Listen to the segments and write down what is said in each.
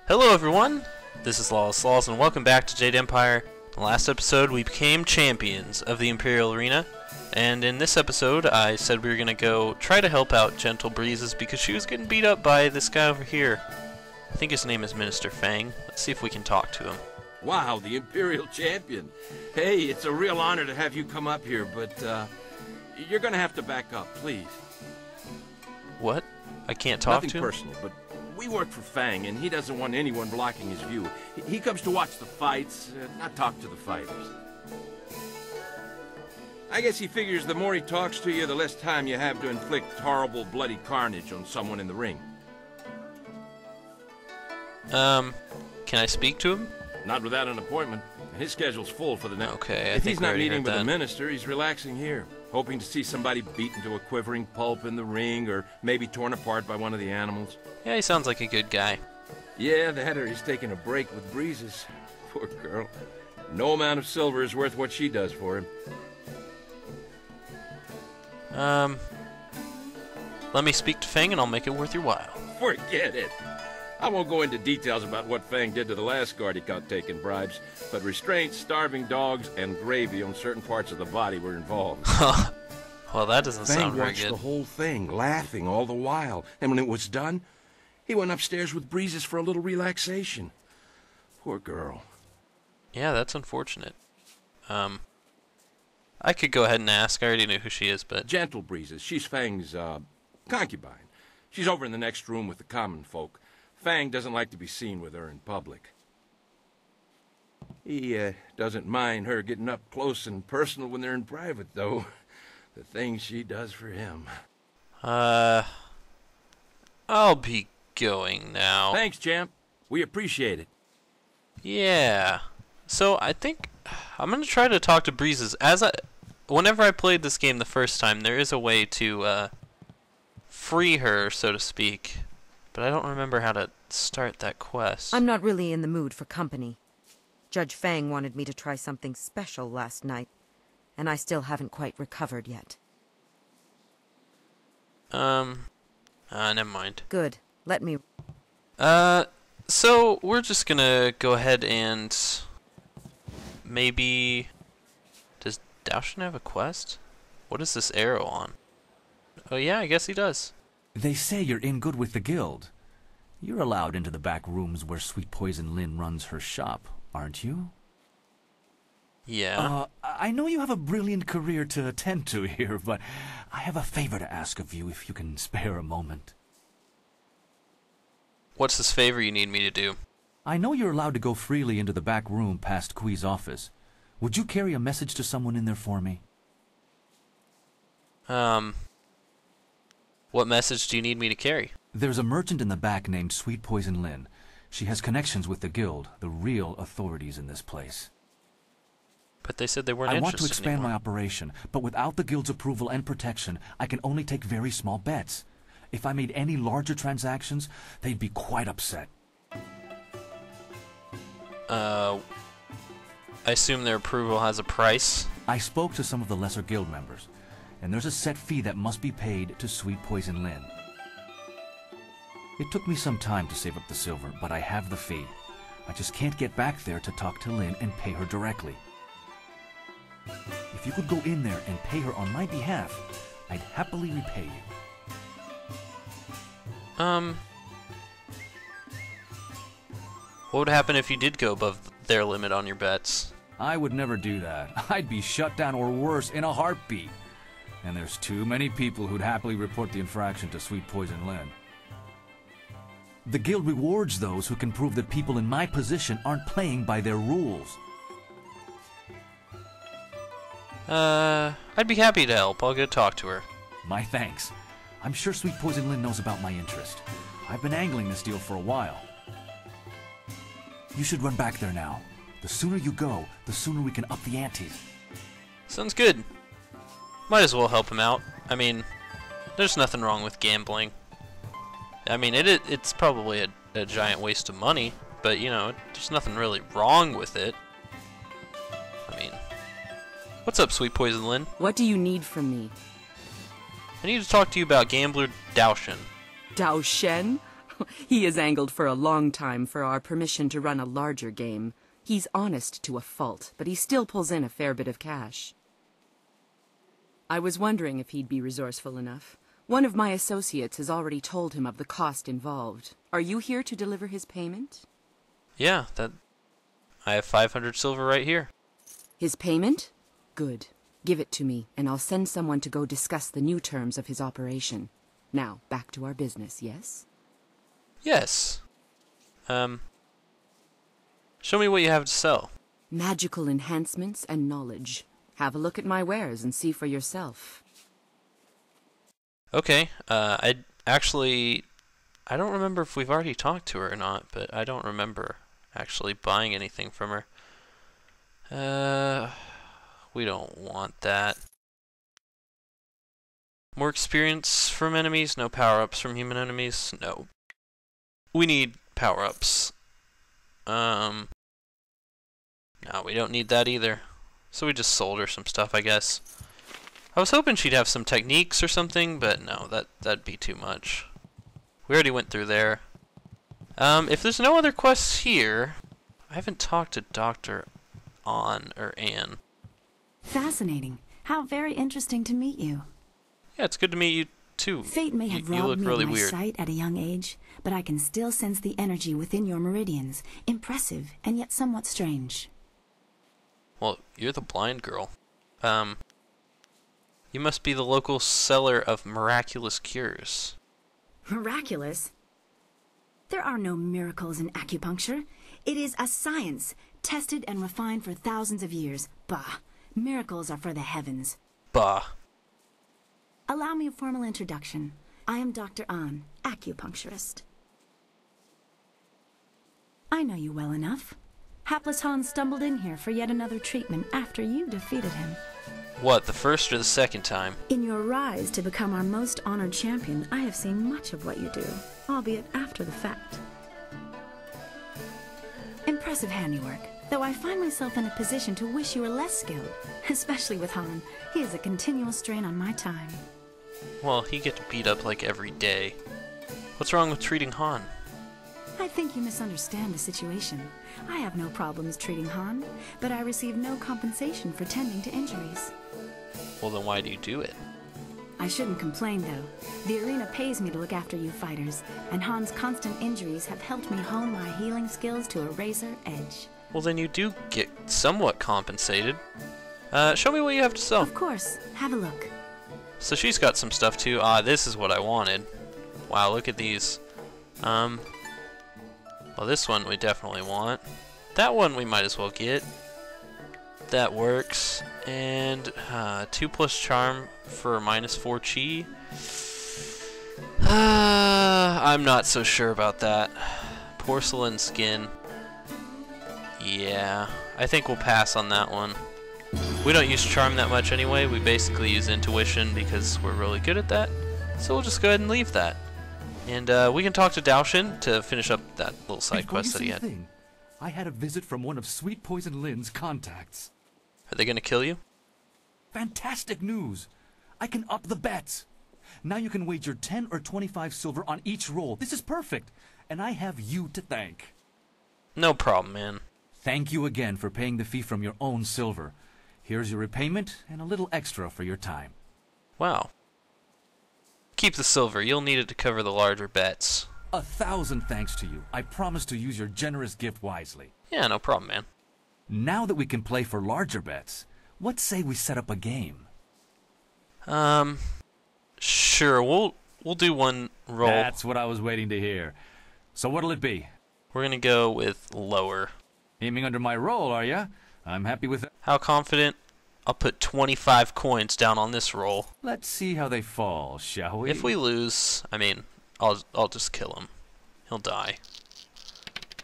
Hello everyone, this is Lawless Laws and welcome back to Jade Empire. In the last episode we became champions of the Imperial Arena, and in this episode I said we were going to go try to help out Gentle Breezes because she was getting beat up by this guy over here. I think his name is Minister Fang. Let's see if we can talk to him. Wow, the Imperial Champion. Hey, it's a real honor to have you come up here, but you're going to have to back up, please. What? I can't talk to him? Nothing personal, but we work for Fang, and he doesn't want anyone blocking his view. He comes to watch the fights, not talk to the fighters. I guess he figures the more he talks to you, the less time you have to inflict horrible, bloody carnage on someone in the ring. Can I speak to him? Not without an appointment. His schedule's full for the next. Okay, I if think he's we not already meeting heard with that. the minister, he's relaxing here, hoping to see somebody beaten to a quivering pulp in the ring, or maybe torn apart by one of the animals. Yeah, he sounds like a good guy. Yeah, that or he's taking a break with Breezes. Poor girl. No amount of silver is worth what she does for him. Let me speak to Fang and I'll make it worth your while. Forget it. I won't go into details about what Fang did to the last guard he caught taking bribes, but restraints, starving dogs, and gravy on certain parts of the body were involved. Well, that doesn't Fang sound very watched good. the whole thing, laughing all the while, and when it was done, he went upstairs with Breezes for a little relaxation. Poor girl. Yeah, that's unfortunate. I could go ahead and ask. I already know who she is, but... Gentle Breezes. She's Fang's, concubine. She's over in the next room with the common folk. Fang doesn't like to be seen with her in public. He, doesn't mind her getting up close and personal when they're in private, though. The things she does for him. I'll be going now. Thanks, champ. We appreciate it. Yeah. So, I think... I'm gonna try to talk to Breezes. Whenever I played this game the first time, there is a way to, free her, so to speak. But I don't remember how to start that quest. I'm not really in the mood for company. Judge Fang wanted me to try something special last night, and I still haven't quite recovered yet. Never mind. Good. Let me... So we're just gonna go ahead and maybe... Does Daoshen have a quest? What is this arrow on? Oh yeah, I guess he does. They say you're in good with the guild. You're allowed into the back rooms where Sweet Poison Lynn runs her shop, aren't you? Yeah. I know you have a brilliant career to attend to here, but I have a favor to ask of you if you can spare a moment. What's this favor you need me to do? I know you're allowed to go freely into the back room past Kui's office. Would you carry a message to someone in there for me? What message do you need me to carry? There's a merchant in the back named Sweet Poison Lynn. She has connections with the guild, the real authorities in this place. But they said they weren't I interested want to expand anymore. my operation, but without the guild's approval and protection, I can only take very small bets. If I made any larger transactions, they'd be quite upset. I assume their approval has a price. I spoke to some of the lesser guild members, and there's a set fee that must be paid to Sweet Poison Lynn. It took me some time to save up the silver, but I have the fee. I just can't get back there to talk to Lynn and pay her directly. If you could go in there and pay her on my behalf, I'd happily repay you. What would happen if you did go above their limit on your bets? I would never do that. I'd be shut down or worse in a heartbeat. And there's too many people who'd happily report the infraction to Sweet Poison Lynn. The guild rewards those who can prove that people in my position aren't playing by their rules. I'd be happy to help. I'll go talk to her. My thanks. I'm sure Sweet Poison Lynn knows about my interest. I've been angling this deal for a while. You should run back there now. The sooner you go, the sooner we can up the ante. Sounds good. Might as well help him out. I mean, there's nothing wrong with gambling. I mean, it's probably a giant waste of money, but, you know, there's nothing really wrong with it. I mean, what's up, Sweet Poison Lynn? What do you need from me? I need to talk to you about Gambler Daoshen. Daoshen? He has angled for a long time for our permission to run a larger game. He's honest to a fault, but he still pulls in a fair bit of cash. I was wondering if he'd be resourceful enough. One of my associates has already told him of the cost involved. Are you here to deliver his payment? Yeah, I have 500 silver right here. His payment? Good. Give it to me, and I'll send someone to go discuss the new terms of his operation. Now, back to our business, yes? Yes. Show me what you have to sell. Magical enhancements and knowledge. Have a look at my wares and see for yourself. Okay, I don't remember if we've already talked to her or not, but I don't remember actually buying anything from her. We don't want that. More experience from enemies, no power-ups from human enemies, no. We need power-ups. No, we don't need that either. So we just sold her some stuff, I guess. I was hoping she'd have some techniques or something, but no, that'd be too much. We already went through there. If there's no other quests here, I haven't talked to Dr. Anne. Fascinating. How very interesting to meet you. Yeah, it's good to meet you too. Fate may have you robbed look me really of my weird. sight at a young age, but I can still sense the energy within your meridians. Impressive, and yet somewhat strange. Well, you're the blind girl. You must be the local seller of miraculous cures. Miraculous? There are no miracles in acupuncture. It is a science, tested and refined for thousands of years. Bah! Miracles are for the heavens. Bah. Allow me a formal introduction. I am Dr. An, acupuncturist. I know you well enough. Hapless Hans stumbled in here for yet another treatment after you defeated him. What, the first or the second time? In your rise to become our most honored champion, I have seen much of what you do, albeit after the fact. Impressive handiwork, though I find myself in a position to wish you were less skilled, especially with Han. He is a continual strain on my time. Well, he gets beat up like every day. What's wrong with treating Han? I think you misunderstand the situation. I have no problems treating Han, but I receive no compensation for tending to injuries. Well, then why do you do it? I shouldn't complain, though. The arena pays me to look after you fighters, and Han's constant injuries have helped me hone my healing skills to a razor edge. Well, then you do get somewhat compensated. Show me what you have to sell. Of course. Have a look. So she's got some stuff too. Ah, this is what I wanted. Wow, look at these. Well, this one we definitely want. That one we might as well get. That works. And 2+ charm for -4 chi. I'm not so sure about that. Porcelain skin. Yeah, I think we'll pass on that one. We don't use charm that much anyway. We basically use intuition because we're really good at that. So we'll just go ahead and leave that. And we can talk to Daoshen to finish up that little side quest that he had. I had a visit from one of Sweet Poison Lynn's contacts. Are they going to kill you? Fantastic news! I can up the bets! Now you can wager 10 or 25 silver on each roll. This is perfect! And I have you to thank. No problem, man. Thank you again for paying the fee from your own silver. Here's your repayment and a little extra for your time. Wow. Keep the silver. You'll need it to cover the larger bets. 1,000 thanks to you. I promise to use your generous gift wisely. Yeah, no problem, man. Now that we can play for larger bets, what say we set up a game? Sure. We'll do one roll. That's what I was waiting to hear. So what'll it be? We're gonna go with lower. Aiming under my roll, are ya? I'm happy with it. How confident? I'll put 25 coins down on this roll. Let's see how they fall, shall we? If we lose, I mean, I'll just kill him. He'll die.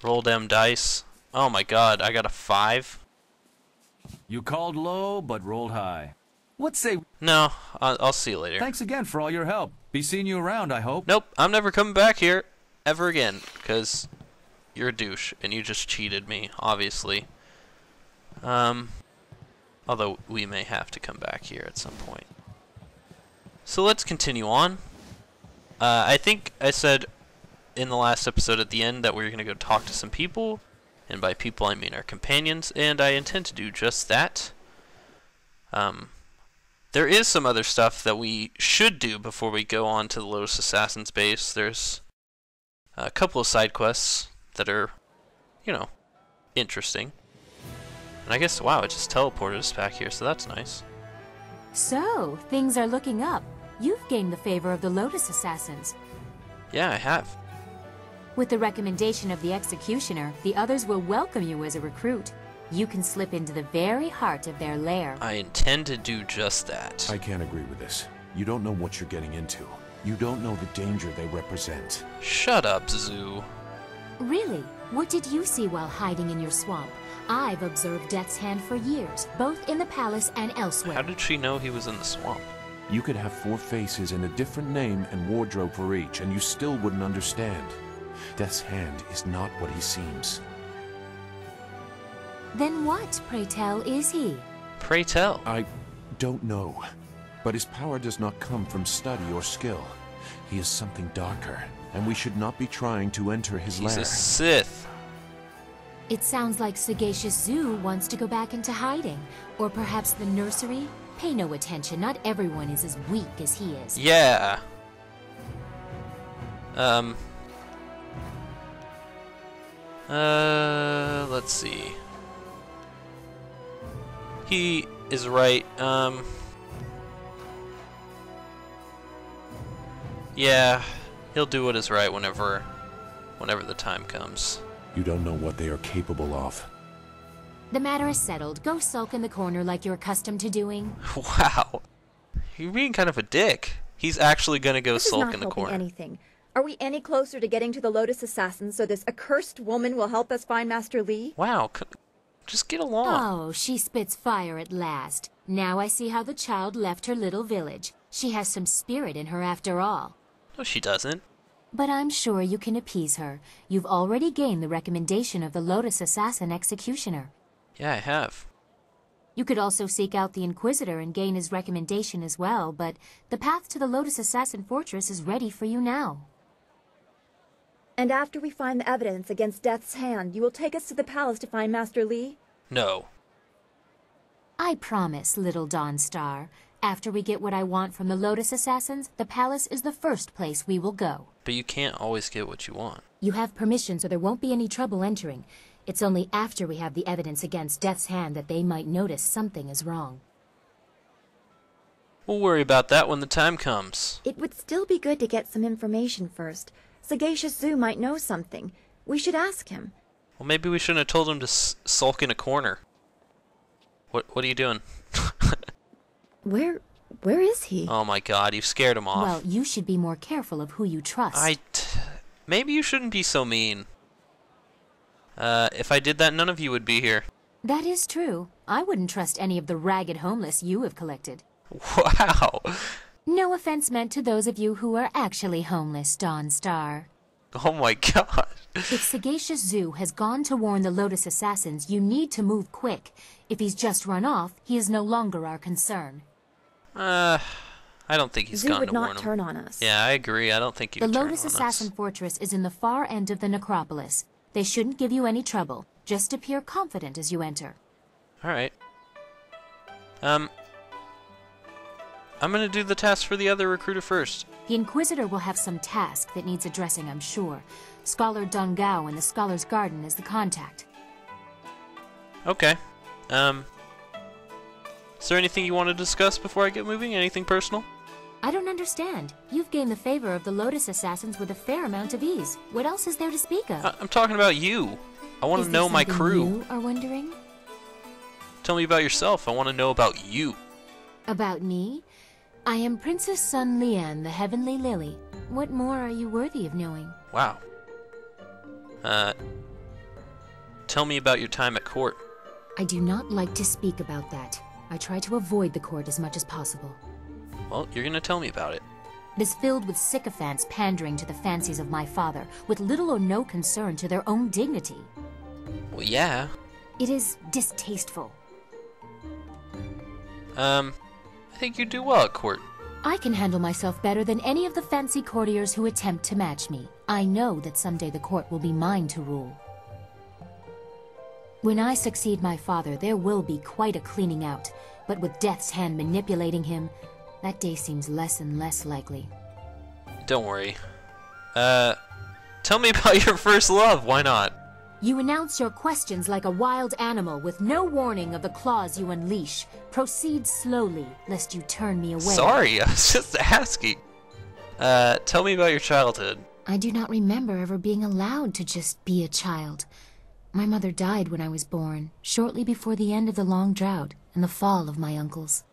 Roll them dice. Oh my god, I got a 5. You called low, but rolled high. What say... No, I'll see you later. Thanks again for all your help. Be seeing you around, I hope. Nope, I'm never coming back here ever again, because you're a douche, and you just cheated me, obviously. Although we may have to come back here at some point. So let's continue on. I think I said in the last episode at the end that we were going to go talk to some people, and by people I mean our companions, and I intend to do just that. There is some other stuff that we should do before we go on to the Lotus Assassin's base. There's a couple of side quests that are, you know, interesting. And I guess, wow, it just teleported us back here, so that's nice. So, things are looking up. You've gained the favor of the Lotus Assassins. Yeah, I have. With the recommendation of the Executioner, the others will welcome you as a recruit. You can slip into the very heart of their lair. I intend to do just that. I can't agree with this. You don't know what you're getting into. You don't know the danger they represent. Shut up, Zoo. Really? What did you see while hiding in your swamp? I've observed Death's Hand for years, both in the palace and elsewhere. How did she know he was in the swamp? You could have 4 faces and a different name and wardrobe for each, and you still wouldn't understand. Death's Hand is not what he seems. Then what, pray tell, is he? Pray tell. I don't know. But his power does not come from study or skill. He is something darker, and we should not be trying to enter his lair. He's a Sith. It sounds like Sagacious Zoo wants to go back into hiding. Or perhaps the nursery? Pay no attention, not everyone is as weak as he is. Yeah. Let's see. He is right. Yeah, he'll do what is right whenever the time comes. You don't know what they are capable of. The matter is settled. Go sulk in the corner like you're accustomed to doing. Wow. You're being kind of a dick. He's actually gonna go sulk in the corner. Anything. Are we any closer to getting to the Lotus Assassins so this accursed woman will help us find Master Li? Wow, just get along. Oh, she spits fire at last. Now I see how the child left her little village. She has some spirit in her after all. No, she doesn't. But I'm sure you can appease her. You've already gained the recommendation of the Lotus Assassin Executioner. Yeah, I have. You could also seek out the Inquisitor and gain his recommendation as well, but the path to the Lotus Assassin Fortress is ready for you now. And after we find the evidence against Death's Hand, you will take us to the palace to find Master Li? No. I promise, little Dawnstar. After we get what I want from the Lotus Assassins, the palace is the first place we will go. But you can't always get what you want. You have permission, so there won't be any trouble entering. It's only after we have the evidence against Death's Hand that they might notice something is wrong. We'll worry about that when the time comes. It would still be good to get some information first. Sagacious Zoo might know something. We should ask him. Well, maybe we shouldn't have told him to sulk in a corner. What are you doing? Where is he? Oh my god, you've scared him off. Well, you should be more careful of who you trust. Maybe you shouldn't be so mean. If I did that, none of you would be here. That is true. I wouldn't trust any of the ragged homeless you have collected. Wow. No offense meant to those of you who are actually homeless, Dawnstar. Oh my god. If Sagacious Zoo has gone to warn the Lotus Assassins, you need to move quick. If he's just run off, he is no longer our concern. I don't think he's Zoo gone would to warn not him. turn on us. Yeah, I agree. I don't think he The would turn Lotus on us. Assassin Fortress is in the far end of the necropolis. They shouldn't give you any trouble. Just appear confident as you enter. Alright. I'm gonna do the task for the other recruiter first. The Inquisitor will have some task that needs addressing, I'm sure. Scholar Dongao in the Scholar's Garden is the contact. Okay. Is there anything you want to discuss before I get moving? Anything personal? I don't understand. You've gained the favor of the Lotus Assassins with a fair amount of ease. What else is there to speak of? I'm talking about you. I want to know my crew. You are wondering? Tell me about yourself. I want to know about you. About me? I am Princess Sun Lian, the Heavenly Lily. What more are you worthy of knowing? Wow. Tell me about your time at court. I do not like to speak about that. I try to avoid the court as much as possible. Well, you're gonna tell me about it. It is filled with sycophants pandering to the fancies of my father, with little or no concern to their own dignity. Well, yeah. It is distasteful. I think you do well at court. I can handle myself better than any of the fancy courtiers who attempt to match me. I know that someday the court will be mine to rule. When I succeed my father, there will be quite a cleaning out. But with Death's hand manipulating him, that day seems less and less likely. Don't worry. Tell me about your first love, why not? You announce your questions like a wild animal with no warning of the claws you unleash. Proceed slowly, lest you turn me away. Sorry, I was just asking. Tell me about your childhood. I do not remember ever being allowed to just be a child. My mother died when I was born, shortly before the end of the long drought and the fall of my uncles.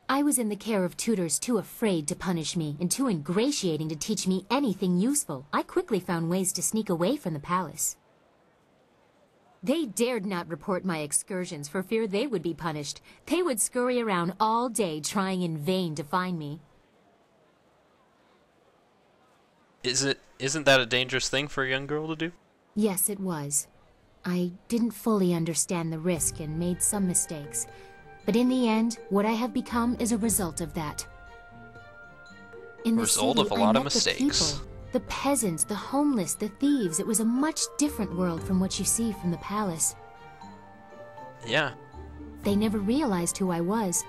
I was in the care of tutors too afraid to punish me and too ingratiating to teach me anything useful. I quickly found ways to sneak away from the palace. They dared not report my excursions for fear they would be punished. They would scurry around all day trying in vain to find me. Isn't that a dangerous thing for a young girl to do? Yes, it was. I didn't fully understand the risk and made some mistakes. But in the end, what I have become is a result of that. In the Result city, of a lot I of met mistakes. The people, the peasants, the homeless, the thieves. It was a much different world from what you see from the palace. Yeah. They never realized who I was.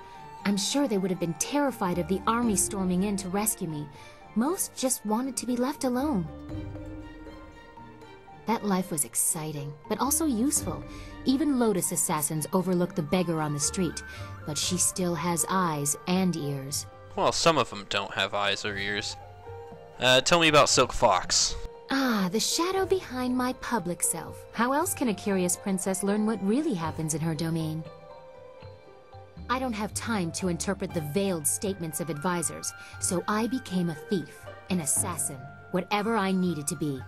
I'm sure they would have been terrified of the army storming in to rescue me. Most just wanted to be left alone. That life was exciting, but also useful. Even Lotus assassins overlook the beggar on the street, but she still has eyes and ears. Well, some of them don't have eyes or ears. Tell me about Silk Fox. Ah, the shadow behind my public self. How else can a curious princess learn what really happens in her domain? I don't have time to interpret the veiled statements of advisors, so I became a thief, an assassin, whatever I needed to be.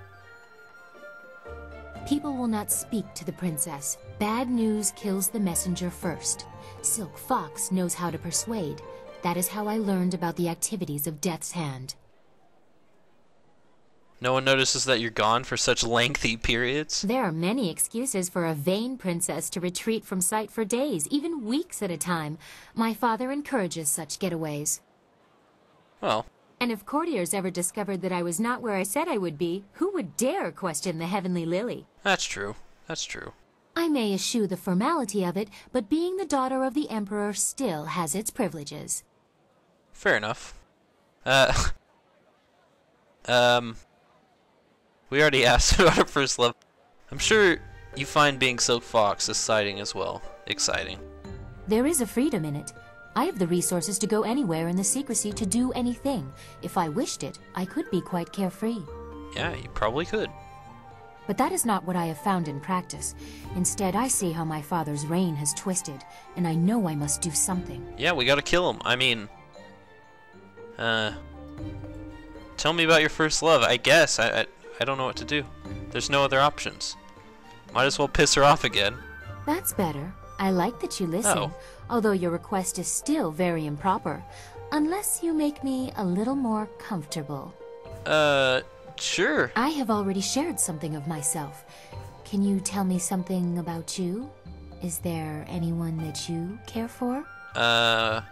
People will not speak to the princess. Bad news kills the messenger first. Silk Fox knows how to persuade. That is how I learned about the activities of Death's Hand. No one notices that you're gone for such lengthy periods? There are many excuses for a vain princess to retreat from sight for days, even weeks at a time. My father encourages such getaways. Well. And if courtiers ever discovered that I was not where I said I would be, who would dare question the Heavenly Lily? That's true. That's true. I may eschew the formality of it, but being the daughter of the Emperor still has its privileges. Fair enough. We already asked about her first love. I'm sure you find being Silk Fox exciting as well. Exciting. There is a freedom in it. I have the resources to go anywhere in the secrecy to do anything. If I wished it, I could be quite carefree. Yeah, you probably could. But that is not what I have found in practice. Instead, I see how my father's reign has twisted, and I know I must do something. Yeah, we gotta kill him. I mean... Tell me about your first love. I guess. I don't know what to do. There's no other options. Might as well piss her off again. That's better. I like that you listen, although your request is still very improper. Unless you make me a little more comfortable. Sure. I have already shared something of myself. Can you tell me something about you? Is there anyone that you care for? Well,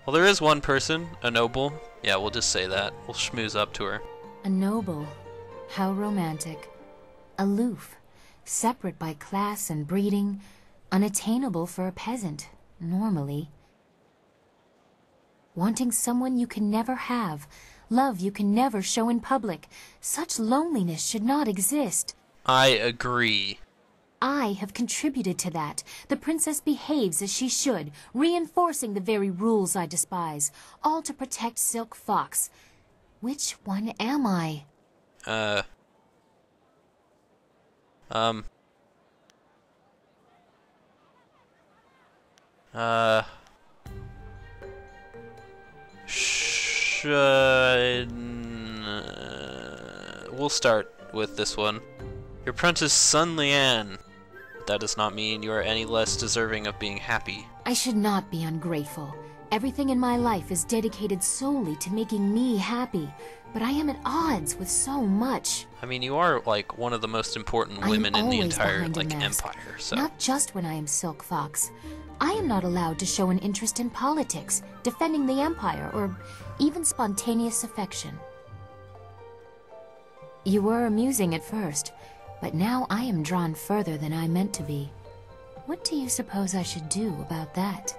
there is one person, a noble. Yeah, we'll just say that. We'll schmooze up to her. A noble. How romantic. Aloof. Separate by class and breeding. Unattainable for a peasant, normally. Wanting someone you can never have. Love you can never show in public. Such loneliness should not exist. I agree. I have contributed to that. The princess behaves as she should, reinforcing the very rules I despise, all to protect Silk Fox. Which one am I? We'll start with this one. Your apprentice Sun Lian. That does not mean you are any less deserving of being happy. I should not be ungrateful. Everything in my life is dedicated solely to making me happy, but I am at odds with so much. I mean, you are, like, one of the most important women in the entire, like, empire, so... Not just when I am Silk Fox. I am not allowed to show an interest in politics, defending the Empire, or even spontaneous affection. You were amusing at first, but now I am drawn further than I meant to be. What do you suppose I should do about that?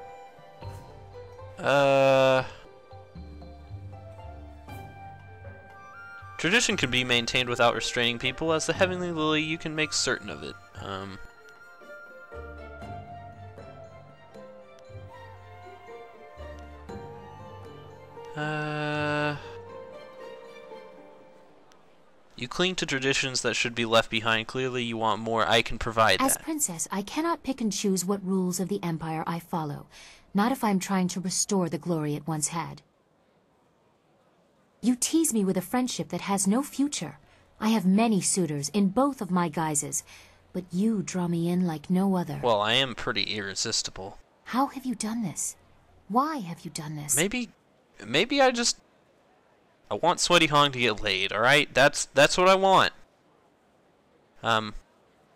Tradition can be maintained without restraining people. As the Heavenly Lily, you can make certain of it. You cling to traditions that should be left behind. Clearly you want more. I can provide that. As princess, I cannot pick and choose what rules of the Empire I follow. Not if I'm trying to restore the glory it once had. You tease me with a friendship that has no future. I have many suitors in both of my guises, but you draw me in like no other. Well, I am pretty irresistible. How have you done this? Why have you done this? Maybe I want Sweaty Hong to get laid, alright? That's what I want. I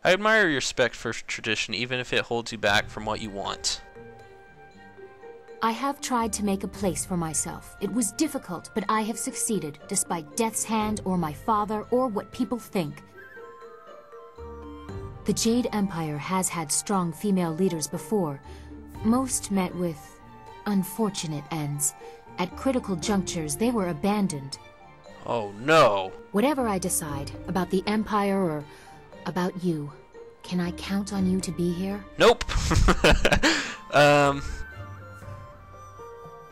admire your respect for tradition, even if it holds you back from what you want. I have tried to make a place for myself. It was difficult, but I have succeeded, despite Death's Hand or my father or what people think. The Jade Empire has had strong female leaders before. Most met with unfortunate ends. At critical junctures, they were abandoned. Oh no. Whatever I decide, about the Empire or about you, can I count on you to be here? Nope.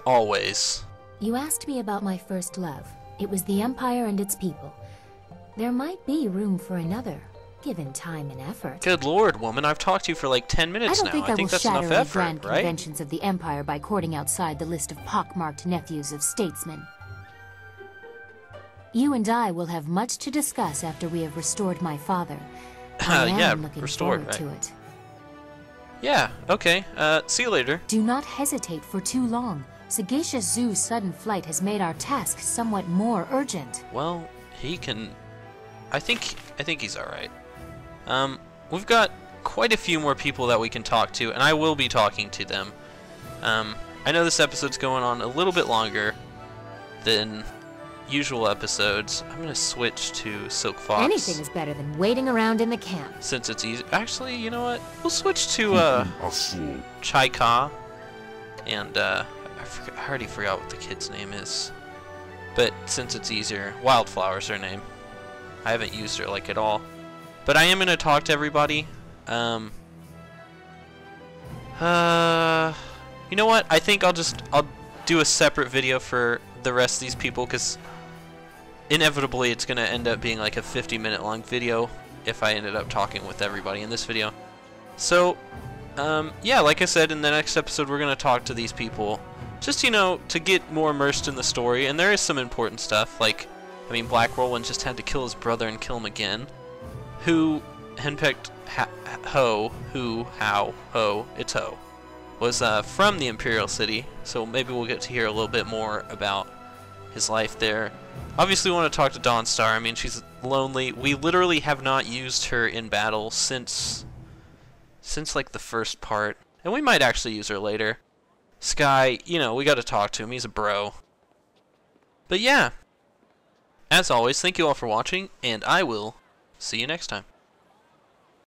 Always. You asked me about my first love. It was the Empire and its people. There might be room for another, given time and effort. Good lord, woman, I've talked to you for like 10 minutes now. I think that's shatter enough any effort, grand right? conventions of the Empire by courting outside the list of pockmarked nephews of statesmen. You and I will have much to discuss after we have restored my father. I am looking forward to it. Yeah, okay. See you later. Do not hesitate for too long. Sagacious Zoo's sudden flight has made our task somewhat more urgent. Well, he can... I think he's alright. We've got quite a few more people that we can talk to, and I will be talking to them. I know this episode's going on a little bit longer than usual episodes. I'm gonna switch to Silk Fox. Anything is better than waiting around in the camp. Since it's easy. Actually, you know what? We'll switch to Chai Ka. And I already forgot what the kid's name is. But since it's easier, Wildflower's her name. I haven't used her like at all. But I am gonna talk to everybody. You know what? I think I'll do a separate video for the rest of these people, because inevitably it's gonna end up being like a 50-minute long video if I ended up talking with everybody in this video. So yeah, like I said, in the next episode we're gonna talk to these people, just, you know, to get more immersed in the story. And there is some important stuff, like, I mean, Black Roland just had to kill his brother and kill him again. Who henpecked Ho, it's Ho, was from the Imperial City, so maybe we'll get to hear a little bit more about his life there. Obviously we want to talk to Dawnstar. I mean, she's lonely. We literally have not used her in battle since like the first part, and we might actually use her later. Sky, you know, we got to talk to him. He's a bro. But yeah, as always, thank you all for watching, and I will see you next time.